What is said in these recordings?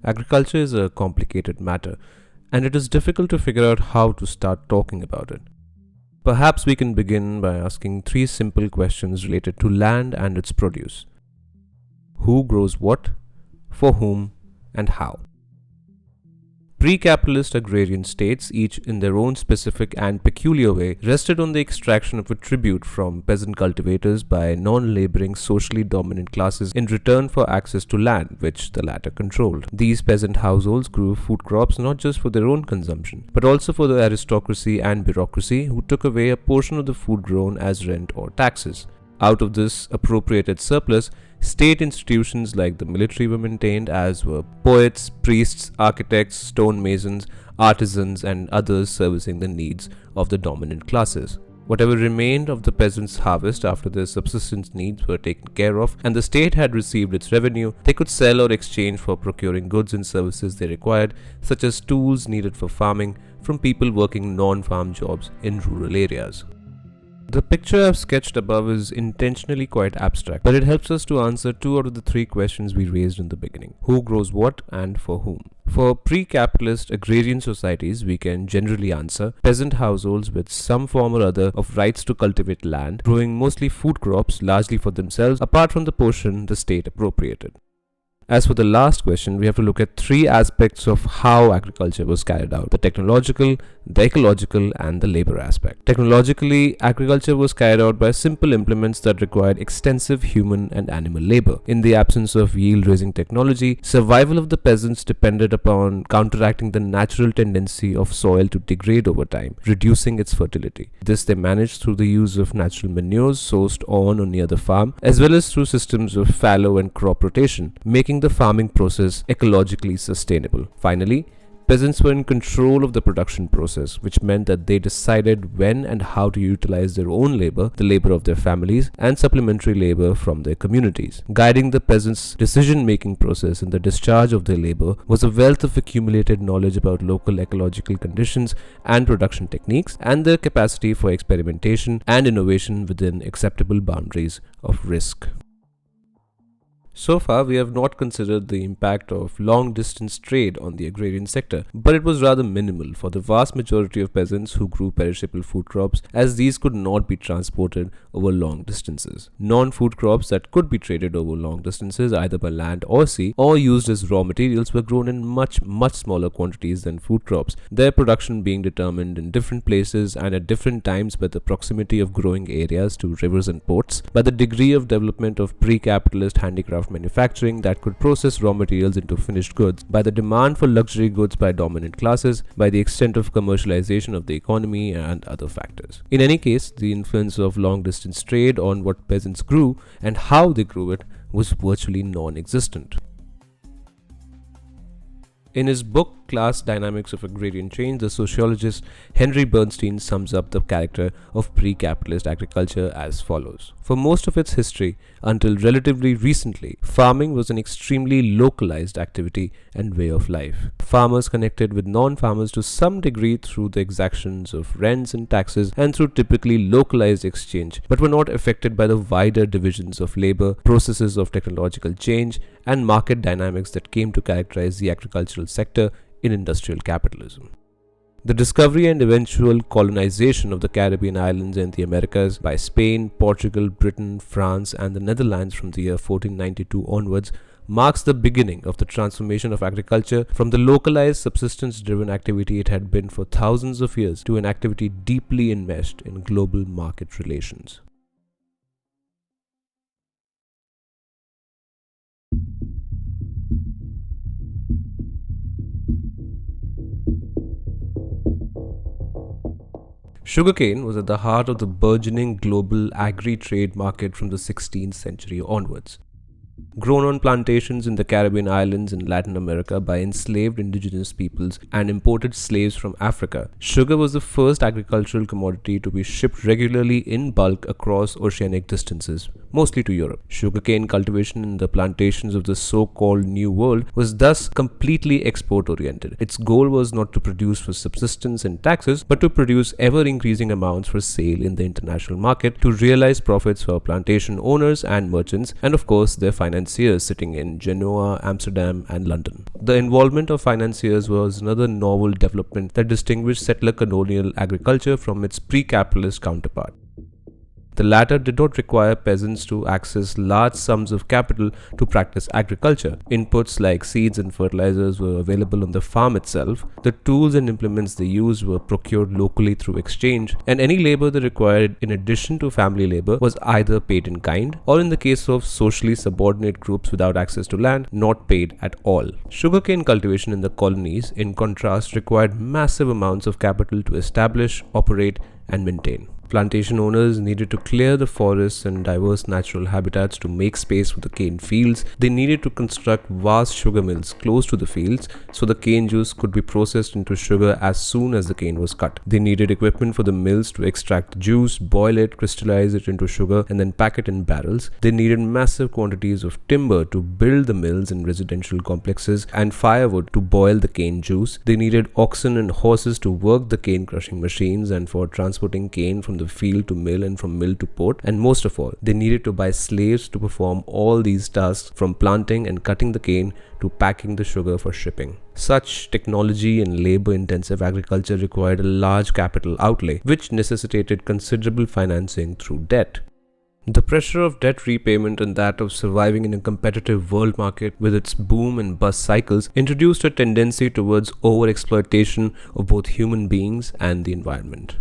Agriculture is a complicated matter, and it is difficult to figure out how to start talking about it. Perhaps we can begin by asking three simple questions related to land and its produce. Who grows what, for whom, and how? Pre-capitalist agrarian states, each in their own specific and peculiar way, rested on the extraction of a tribute from peasant cultivators by non-laboring socially dominant classes in return for access to land, which the latter controlled. These peasant households grew food crops not just for their own consumption, but also for the aristocracy and bureaucracy who took away a portion of the food grown as rent or taxes. Out of this appropriated surplus, state institutions like the military were maintained, as were poets, priests, architects, stonemasons, artisans, and others servicing the needs of the dominant classes. Whatever remained of the peasants' harvest after their subsistence needs were taken care of and the state had received its revenue, they could sell or exchange for procuring goods and services they required, such as tools needed for farming, from people working non-farm jobs in rural areas. The picture I've sketched above is intentionally quite abstract, but it helps us to answer two out of the three questions we raised in the beginning. Who grows what and for whom? For pre-capitalist agrarian societies, we can generally answer peasant households with some form or other of rights to cultivate land, growing mostly food crops largely for themselves, apart from the portion the state appropriated. As for the last question, we have to look at three aspects of how agriculture was carried out: the technological, the ecological, and the labor aspect. Technologically, agriculture was carried out by simple implements that required extensive human and animal labor. In the absence of yield-raising technology, survival of the peasants depended upon counteracting the natural tendency of soil to degrade over time, reducing its fertility. This they managed through the use of natural manures sourced on or near the farm, as well as through systems of fallow and crop rotation, making the farming process ecologically sustainable. Finally, peasants were in control of the production process, which meant that they decided when and how to utilize their own labor, the labor of their families, and supplementary labor from their communities. Guiding the peasants' decision-making process in the discharge of their labor was a wealth of accumulated knowledge about local ecological conditions and production techniques, and their capacity for experimentation and innovation within acceptable boundaries of risk. So far, we have not considered the impact of long-distance trade on the agrarian sector, but it was rather minimal for the vast majority of peasants who grew perishable food crops, as these could not be transported over long distances. Non-food crops that could be traded over long distances, either by land or sea, or used as raw materials, were grown in much smaller quantities than food crops, their production being determined in different places and at different times by the proximity of growing areas to rivers and ports, by the degree of development of pre-capitalist handicraft manufacturing that could process raw materials into finished goods, by the demand for luxury goods by dominant classes, by the extent of commercialization of the economy, and other factors. In any case, the influence of long-distance trade on what peasants grew and how they grew it was virtually non-existent. In his book Class Dynamics of Agrarian Change, the sociologist Henry Bernstein sums up the character of pre-capitalist agriculture as follows. For most of its history, until relatively recently, farming was an extremely localized activity and way of life. Farmers connected with non-farmers to some degree through the exactions of rents and taxes and through typically localized exchange, but were not affected by the wider divisions of labor, processes of technological change, and market dynamics that came to characterize the agricultural sector in industrial capitalism. The discovery and eventual colonization of the Caribbean islands and the Americas by Spain, Portugal, Britain, France, and the Netherlands from the year 1492 onwards marks the beginning of the transformation of agriculture from the localized subsistence-driven activity it had been for thousands of years to an activity deeply enmeshed in global market relations. Sugarcane was at the heart of the burgeoning global agri-trade market from the 16th century onwards. Grown on plantations in the Caribbean islands in Latin America by enslaved indigenous peoples and imported slaves from Africa, sugar was the first agricultural commodity to be shipped regularly in bulk across oceanic distances, mostly to Europe. Sugarcane cultivation in the plantations of the so-called New World was thus completely export-oriented. Its goal was not to produce for subsistence and taxes, but to produce ever-increasing amounts for sale in the international market to realize profits for plantation owners and merchants, and of course their financial financiers sitting in Genoa, Amsterdam, and London. The involvement of financiers was another novel development that distinguished settler colonial agriculture from its pre-capitalist counterpart. The latter did not require peasants to access large sums of capital to practice agriculture. Inputs like seeds and fertilizers were available on the farm itself. The tools and implements they used were procured locally through exchange, and any labor they required in addition to family labor was either paid in kind or, in the case of socially subordinate groups without access to land, not paid at all. Sugarcane cultivation in the colonies, in contrast, required massive amounts of capital to establish, operate, and maintain. Plantation owners needed to clear the forests and diverse natural habitats to make space for the cane fields. They needed to construct vast sugar mills close to the fields so the cane juice could be processed into sugar as soon as the cane was cut. They needed equipment for the mills to extract the juice, boil it, crystallize it into sugar, and then pack it in barrels. They needed massive quantities of timber to build the mills in residential complexes and firewood to boil the cane juice. They needed oxen and horses to work the cane crushing machines and for transporting cane from the field to mill and from mill to port, and most of all, they needed to buy slaves to perform all these tasks, from planting and cutting the cane to packing the sugar for shipping. Such technology and labor-intensive agriculture required a large capital outlay, which necessitated considerable financing through debt. The pressure of debt repayment and that of surviving in a competitive world market with its boom and bust cycles introduced a tendency towards overexploitation of both human beings and the environment.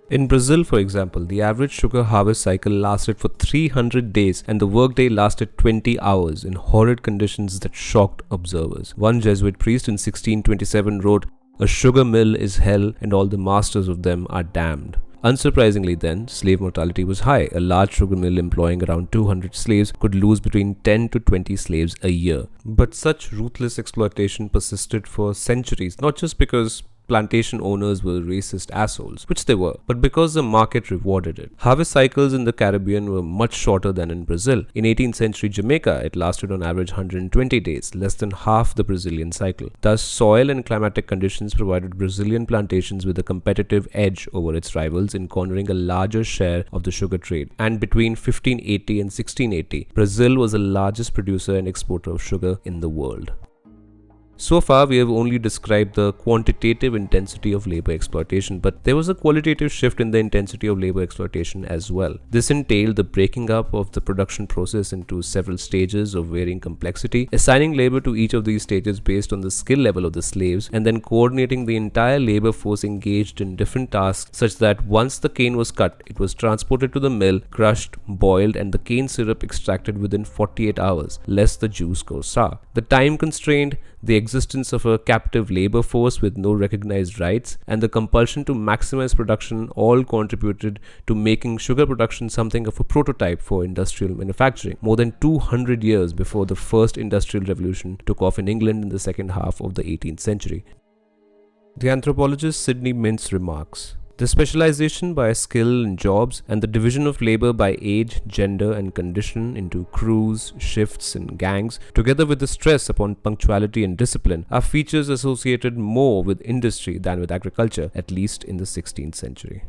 In Brazil, for example, the average sugar harvest cycle lasted for 300 days and the workday lasted 20 hours in horrid conditions that shocked observers. One Jesuit priest in 1627 wrote, "A sugar mill is hell and all the masters of them are damned." Unsurprisingly then, slave mortality was high. A large sugar mill employing around 200 slaves could lose between 10 to 20 slaves a year. But such ruthless exploitation persisted for centuries, not just because plantation owners were racist assholes, which they were, but because the market rewarded it. Harvest cycles in the Caribbean were much shorter than in Brazil. In 18th century Jamaica, it lasted on average 120 days, less than half the Brazilian cycle. Thus, soil and climatic conditions provided Brazilian plantations with a competitive edge over its rivals in cornering a larger share of the sugar trade. And between 1580 and 1680, Brazil was the largest producer and exporter of sugar in the world. So far, we have only described the quantitative intensity of labor exploitation, but there was a qualitative shift in the intensity of labor exploitation as well. This entailed the breaking up of the production process into several stages of varying complexity, assigning labor to each of these stages based on the skill level of the slaves, and then coordinating the entire labor force engaged in different tasks such that once the cane was cut, it was transported to the mill, crushed, boiled, and the cane syrup extracted within 48 hours, lest the juice go sour. The time constraint, the existence of a captive labor force with no recognized rights, and the compulsion to maximize production all contributed to making sugar production something of a prototype for industrial manufacturing, more than 200 years before the first industrial revolution took off in England in the second half of the 18th century. The anthropologist Sidney Mintz remarks, "The specialization by skill in jobs and the division of labor by age, gender, and condition into crews, shifts, and gangs, together with the stress upon punctuality and discipline, are features associated more with industry than with agriculture, at least in the 16th century."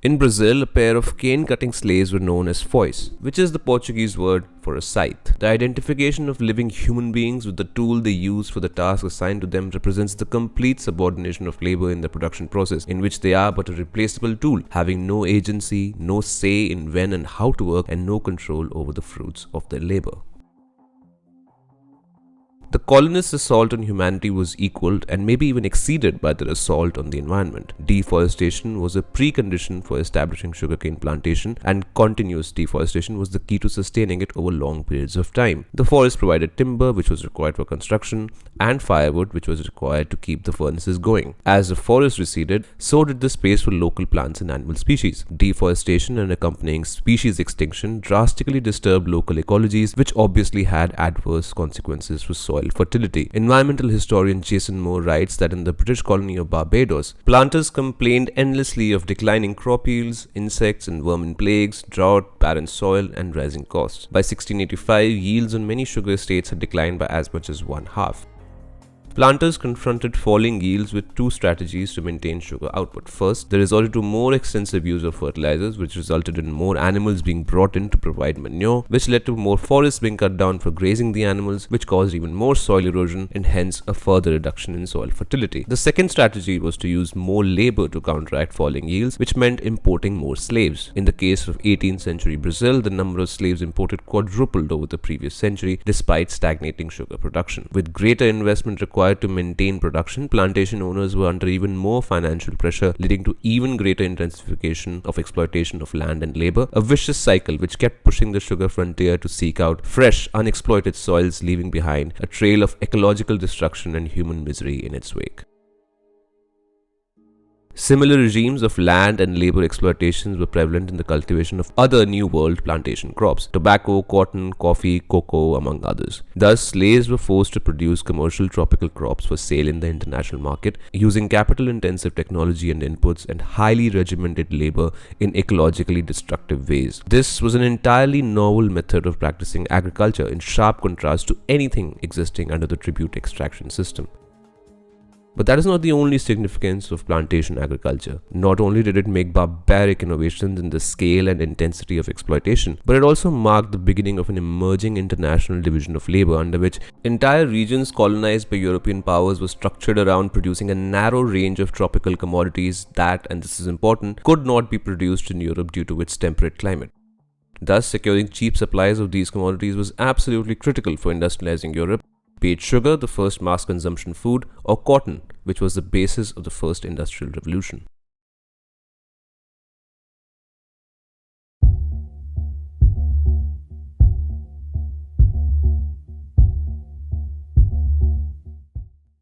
In Brazil, a pair of cane-cutting slaves were known as foice, which is the Portuguese word for a scythe. The identification of living human beings with the tool they use for the task assigned to them represents the complete subordination of labor in the production process, in which they are but a replaceable tool, having no agency, no say in when and how to work, and no control over the fruits of their labor. The colonists' assault on humanity was equaled and maybe even exceeded by their assault on the environment. Deforestation was a precondition for establishing sugarcane plantation, and continuous deforestation was the key to sustaining it over long periods of time. The forest provided timber, which was required for construction, and firewood, which was required to keep the furnaces going. As the forest receded, so did the space for local plants and animal species. Deforestation and accompanying species extinction drastically disturbed local ecologies, which obviously had adverse consequences for soil fertility. Environmental historian Jason Moore writes that in the British colony of Barbados, planters complained endlessly of declining crop yields, insects and vermin plagues, drought, barren soil, and rising costs. By 1685, yields on many sugar estates had declined by as much as one half. planters confronted falling yields with two strategies to maintain sugar output. First, they resorted to more extensive use of fertilizers, which resulted in more animals being brought in to provide manure, which led to more forests being cut down for grazing the animals, which caused even more soil erosion and hence a further reduction in soil fertility. The second strategy was to use more labor to counteract falling yields, which meant importing more slaves. In the case of 18th century Brazil, the number of slaves imported quadrupled over the previous century despite stagnating sugar production. With greater investment required to maintain production, plantation owners were under even more financial pressure, leading to even greater intensification of exploitation of land and labor, a vicious cycle which kept pushing the sugar frontier to seek out fresh, unexploited soils, leaving behind a trail of ecological destruction and human misery in its wake. Similar regimes of land and labor exploitations were prevalent in the cultivation of other New World plantation crops: tobacco, cotton, coffee, cocoa, among others. Thus, slaves were forced to produce commercial tropical crops for sale in the international market, using capital-intensive technology and inputs and highly regimented labor in ecologically destructive ways. This was an entirely novel method of practicing agriculture, in sharp contrast to anything existing under the tribute extraction system. But that is not the only significance of plantation agriculture. Not only did it make barbaric innovations in the scale and intensity of exploitation, but it also marked the beginning of an emerging international division of labor under which entire regions colonized by European powers were structured around producing a narrow range of tropical commodities that, and this is important, could not be produced in Europe due to its temperate climate. Thus, securing cheap supplies of these commodities was absolutely critical for industrializing Europe, be it sugar, the first mass consumption food, or cotton, which was the basis of the first industrial revolution.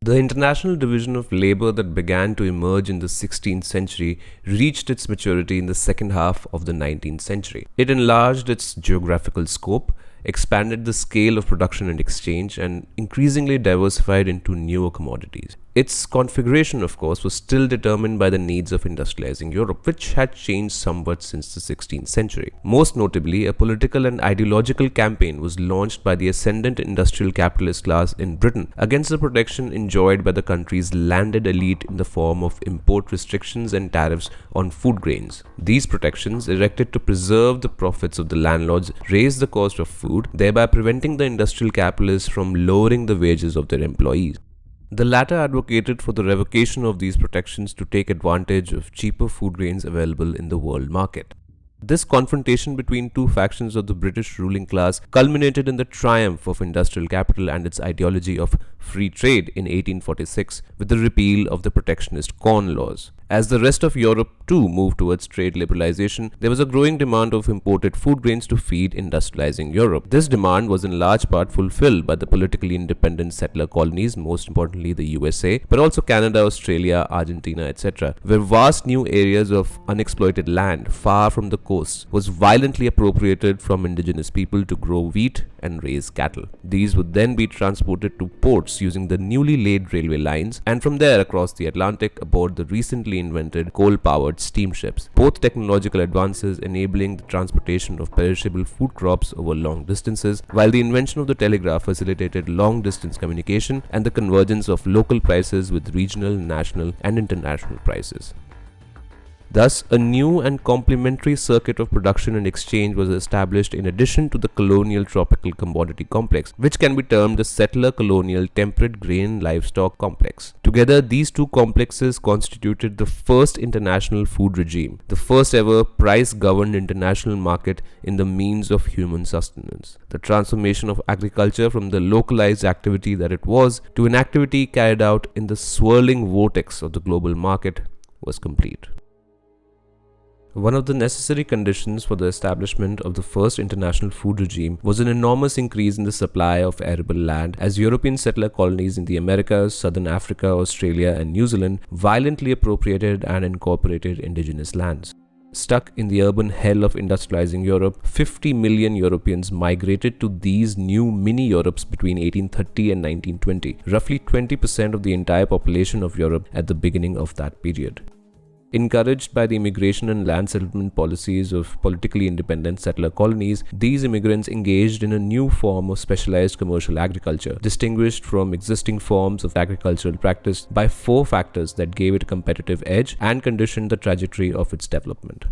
The international division of labor that began to emerge in the 16th century reached its maturity in the second half of the 19th century. It enlarged its geographical scope, expanded the scale of production and exchange, and increasingly diversified into newer commodities. Its configuration, of course, was still determined by the needs of industrializing Europe, which had changed somewhat since the 16th century. Most notably, a political and ideological campaign was launched by the ascendant industrial capitalist class in Britain against the protection enjoyed by the country's landed elite in the form of import restrictions and tariffs on food grains. These protections, erected to preserve the profits of the landlords, raised the cost of food, thereby preventing the industrial capitalists from lowering the wages of their employees. The latter advocated for the revocation of these protections to take advantage of cheaper food grains available in the world market. This confrontation between two factions of the British ruling class culminated in the triumph of industrial capital and its ideology of free trade in 1846 with the repeal of the protectionist Corn Laws. As the rest of Europe too moved towards trade liberalization, there was a growing demand of imported food grains to feed industrializing Europe. This demand was in large part fulfilled by the politically independent settler colonies, most importantly the USA, but also Canada, Australia, Argentina, etc., where vast new areas of unexploited land far from the coast was violently appropriated from indigenous people to grow wheat and raise cattle. These would then be transported to ports using the newly laid railway lines, and from there across the Atlantic aboard the recently invented coal-powered steamships. Both technological advances enabling the transportation of perishable food crops over long distances, while the invention of the telegraph facilitated long-distance communication and the convergence of local prices with regional, national, and international prices. Thus, a new and complementary circuit of production and exchange was established in addition to the colonial tropical commodity complex, which can be termed the settler colonial temperate grain livestock complex. Together, these two complexes constituted the first international food regime, the first ever price-governed international market in the means of human sustenance. The transformation of agriculture from the localized activity that it was to an activity carried out in the swirling vortex of the global market was complete. One of the necessary conditions for the establishment of the first international food regime was an enormous increase in the supply of arable land as European settler colonies in the Americas, Southern Africa, Australia, and New Zealand violently appropriated and incorporated indigenous lands. Stuck in the urban hell of industrializing Europe, 50 million Europeans migrated to these new mini-Europes between 1830 and 1920, roughly 20% of the entire population of Europe at the beginning of that period. Encouraged by the immigration and land settlement policies of politically independent settler colonies, these immigrants engaged in a new form of specialized commercial agriculture, distinguished from existing forms of agricultural practice by four factors that gave it a competitive edge and conditioned the trajectory of its development.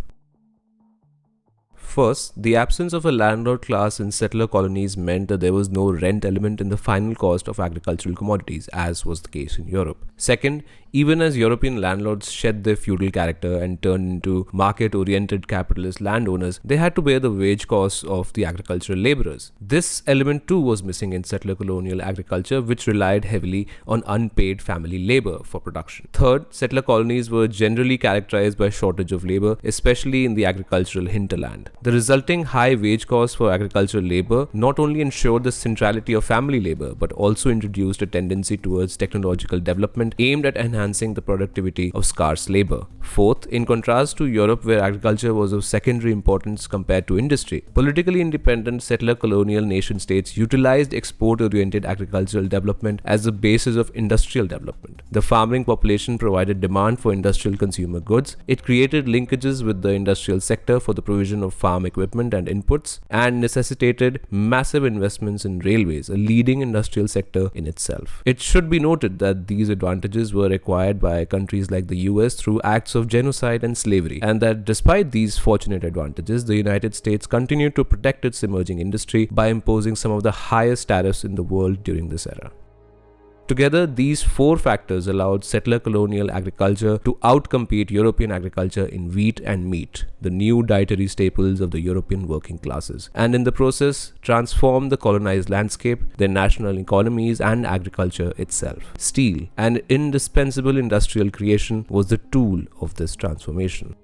First, the absence of a landlord class in settler colonies meant that there was no rent element in the final cost of agricultural commodities, as was the case in Europe. Second, even as European landlords shed their feudal character and turned into market-oriented capitalist landowners, they had to bear the wage costs of the agricultural laborers. This element too was missing in settler colonial agriculture, which relied heavily on unpaid family labor for production. Third, settler colonies were generally characterized by shortage of labor, especially in the agricultural hinterland. The resulting high wage costs for agricultural labor not only ensured the centrality of family labor, but also introduced a tendency towards technological development aimed at enhancing the productivity of scarce labor. Fourth, in contrast to Europe, where agriculture was of secondary importance compared to industry, politically independent settler colonial nation states utilized export-oriented agricultural development as the basis of industrial development. The farming population provided demand for industrial consumer goods. It created linkages with the industrial sector for the provision of farm equipment and inputs, and necessitated massive investments in railways, a leading industrial sector in itself. It should be noted that these advantages were acquired by countries like the US through acts of genocide and slavery, and that despite these fortunate advantages, the United States continued to protect its emerging industry by imposing some of the highest tariffs in the world during this era. Together, these four factors allowed settler colonial agriculture to outcompete European agriculture in wheat and meat, the new dietary staples of the European working classes, and in the process transform the colonized landscape, their national economies, and agriculture itself. Steel, an indispensable industrial creation, was the tool of this transformation.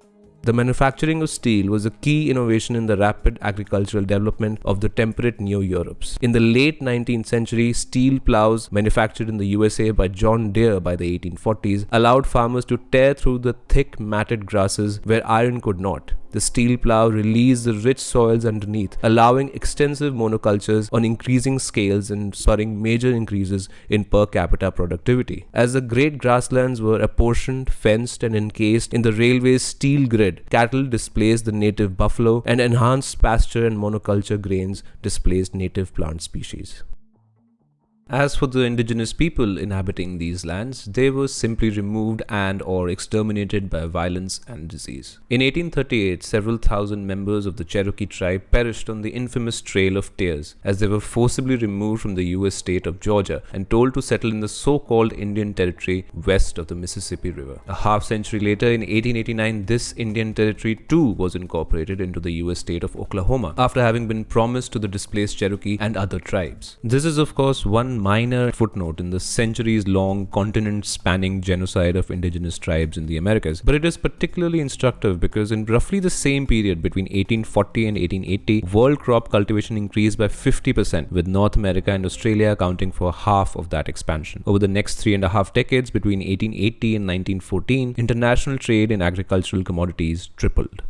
The manufacturing of steel was a key innovation in the rapid agricultural development of the temperate New Europes. In the late 19th century, steel plows manufactured in the USA by John Deere by the 1840s allowed farmers to tear through the thick matted grasses where iron could not. The steel plow released the rich soils underneath, allowing extensive monocultures on increasing scales and spurring major increases in per capita productivity. As the great grasslands were apportioned, fenced, and encased in the railway's steel grid, cattle displaced the native buffalo, and enhanced pasture and monoculture grains displaced native plant species. As for the indigenous people inhabiting these lands, they were simply removed and or exterminated by violence and disease. In 1838, several thousand members of the Cherokee tribe perished on the infamous Trail of Tears as they were forcibly removed from the US state of Georgia and told to settle in the so-called Indian Territory west of the Mississippi River. A half-century later, in 1889, this Indian Territory too was incorporated into the US state of Oklahoma after having been promised to the displaced Cherokee and other tribes. This is of course one minor footnote in the centuries-long, continent-spanning genocide of indigenous tribes in the Americas, but it is particularly instructive because in roughly the same period between 1840 and 1880, world crop cultivation increased by 50%, with North America and Australia accounting for half of that expansion. Over the next 3.5 decades, between 1880 and 1914, international trade in agricultural commodities tripled.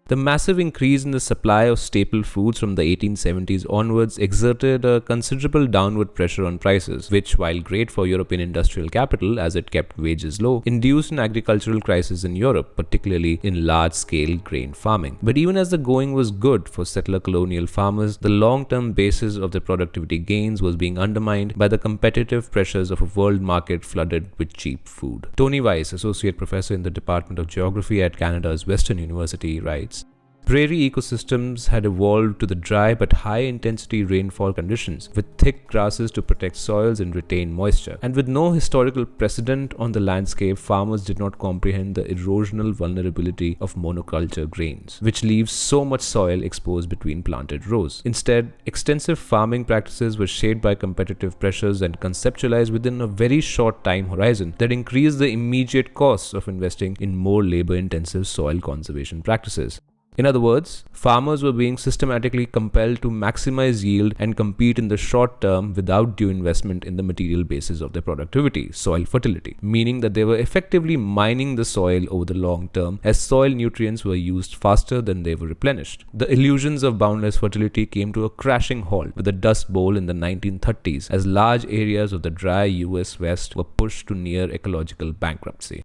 The massive increase in the supply of staple foods from the 1870s onwards exerted a considerable downward pressure on prices, which, while great for European industrial capital as it kept wages low, induced an agricultural crisis in Europe, particularly in large-scale grain farming. But even as the going was good for settler colonial farmers, the long-term basis of their productivity gains was being undermined by the competitive pressures of a world market flooded with cheap food. Tony Weiss, associate professor in the Department of Geography at Canada's Western University, writes, "Prairie ecosystems had evolved to the dry but high-intensity rainfall conditions, with thick grasses to protect soils and retain moisture. And with no historical precedent on the landscape, farmers did not comprehend the erosional vulnerability of monoculture grains, which leaves so much soil exposed between planted rows. Instead, extensive farming practices were shaped by competitive pressures and conceptualized within a very short time horizon that increased the immediate costs of investing in more labor-intensive soil conservation practices." In other words, farmers were being systematically compelled to maximize yield and compete in the short term without due investment in the material basis of their productivity, soil fertility, meaning that they were effectively mining the soil over the long term as soil nutrients were used faster than they were replenished. The illusions of boundless fertility came to a crashing halt with the Dust Bowl in the 1930s as large areas of the dry US West were pushed to near ecological bankruptcy.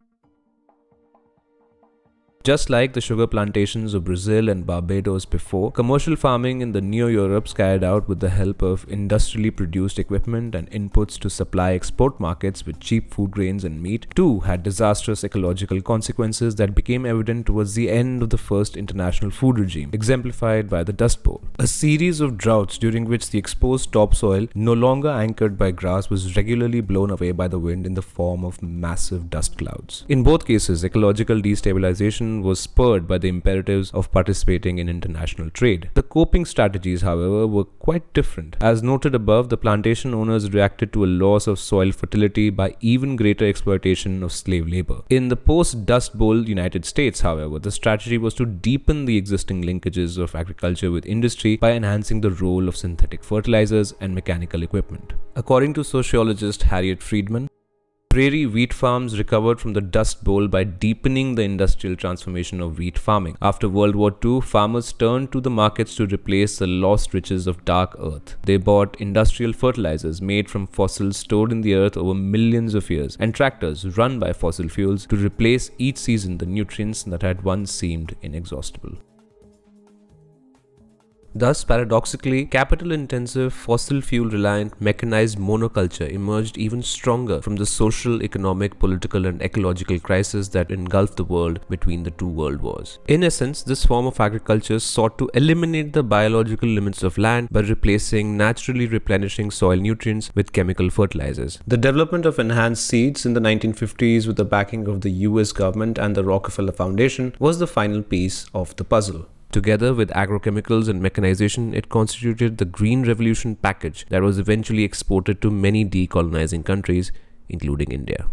Just like the sugar plantations of Brazil and Barbados before, commercial farming in the Neo-Europe carried out with the help of industrially produced equipment and inputs to supply export markets with cheap food grains and meat, too had disastrous ecological consequences that became evident towards the end of the first international food regime, exemplified by the Dust Bowl. A series of droughts during which the exposed topsoil, no longer anchored by grass, was regularly blown away by the wind in the form of massive dust clouds. In both cases, ecological destabilization was spurred by the imperatives of participating in international trade. The coping strategies, however, were quite different. As noted above, the plantation owners reacted to a loss of soil fertility by even greater exploitation of slave labor. In the post-Dust Bowl United States, however, the strategy was to deepen the existing linkages of agriculture with industry by enhancing the role of synthetic fertilizers and mechanical equipment. According to sociologist Harriet Friedman, prairie wheat farms recovered from the Dust Bowl by deepening the industrial transformation of wheat farming. After World War II, farmers turned to the markets to replace the lost riches of dark earth. They bought industrial fertilizers made from fossils stored in the earth over millions of years, and tractors run by fossil fuels to replace each season the nutrients that had once seemed inexhaustible. Thus, paradoxically, capital-intensive, fossil fuel-reliant, mechanized monoculture emerged even stronger from the social, economic, political, and ecological crisis that engulfed the world between the two world wars. In essence, this form of agriculture sought to eliminate the biological limits of land by replacing naturally replenishing soil nutrients with chemical fertilizers. The development of enhanced seeds in the 1950s with the backing of the US government and the Rockefeller Foundation was the final piece of the puzzle. Together with agrochemicals and mechanization, it constituted the Green Revolution package that was eventually exported to many decolonizing countries, including India.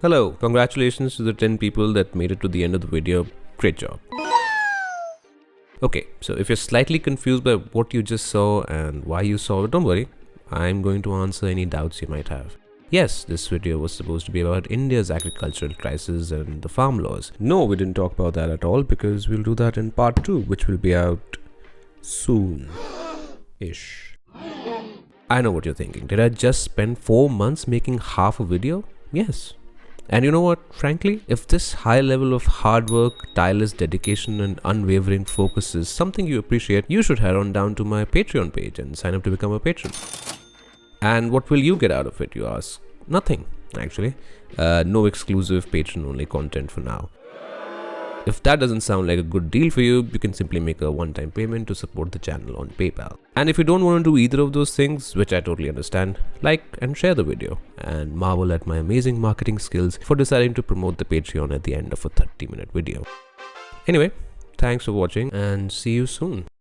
Hello, congratulations to the 10 people that made it to the end of the video. Great job. Okay, so if you're slightly confused by what you just saw and why you saw it, don't worry. I'm going to answer any doubts you might have. Yes, this video was supposed to be about India's agricultural crisis and the farm laws. No, we didn't talk about that at all because we'll do that in part 2, which will be out soon-ish. I know what you're thinking. Did I just spend 4 months making half a video? Yes. And you know what, frankly, if this high level of hard work, tireless dedication and unwavering focus is something you appreciate, you should head on down to my Patreon page and sign up to become a patron. And what will you get out of it, you ask? Nothing, actually. No exclusive patron-only content for now. If that doesn't sound like a good deal for you, you can simply make a one-time payment to support the channel on PayPal. And if you don't want to do either of those things, which I totally understand, like and share the video, and marvel at my amazing marketing skills for deciding to promote the Patreon at the end of a 30-minute video. Anyway, thanks for watching and see you soon-ish.